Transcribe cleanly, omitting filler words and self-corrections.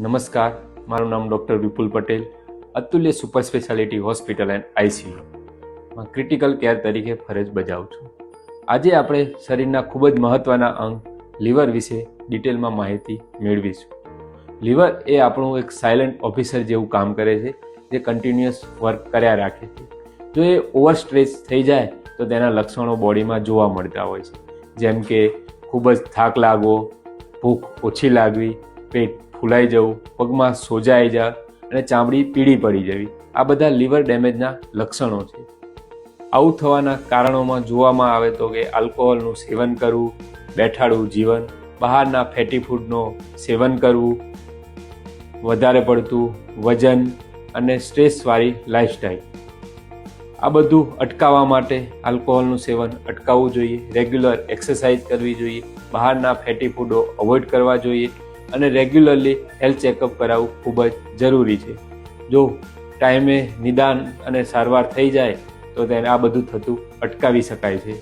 નમસ્કાર, મારું નામ doctor Vipul Patel, Atulya super speciality hospital and આઈસીયુમાં ક્રિટિકલ કેર તરીકે ફરજ બજાવું છું. આજે આપણે શરીરના ખૂબ જ મહત્ત્વના અંગ લીવર વિશે ડિટેલમાં માહિતી મેળવીશું. લીવર એ આપણું એક સાયલન્ટ ઓફિસર જેવું કામ કરે છે, જે કન્ટિન્યુઅસ વર્ક કર્યા રાખે છે. જો એ ઓવર સ્ટ્રેસ થઈ જાય તો તેના લક્ષણો બોડીમાં જોવા મળતા હોય છે, જેમ કે ખૂબ જ થાક લાગવો, ભૂખ ઓછી લાગવી, પેટ ફૂલાઈ જવું, પગમાં સોજા આવી જવા અને ચામડી પીળી પડી જવી. આ બધા લીવર ડેમેજના લક્ષણો છે. આવું થવાના કારણોમાં જોવામાં આવે તો કે આલ્કોહોલનું સેવન કરવું, બેઠાડું જીવન, બહારના ફેટી ફૂડનો સેવન કરવું, વધારે પડતું વજન અને સ્ટ્રેસવાળી લાઈફસ્ટાઈલ. આ બધું અટકાવવા માટે આલ્કોહોલનું સેવન અટકાવવું જોઈએ, રેગ્યુલર એક્સરસાઇઝ કરવી જોઈએ, બહારના ફેટી ફૂડો અવોઇડ કરવા જોઈએ અને રેગ્યુલરલી હેલ્થ ચેકઅપ કરાવવું ખૂબ જ જરૂરી છે. જો ટાઈમે નિદાન અને સારવાર થઈ જાય તો તેને આ બધું થતું અટકાવી શકાય છે.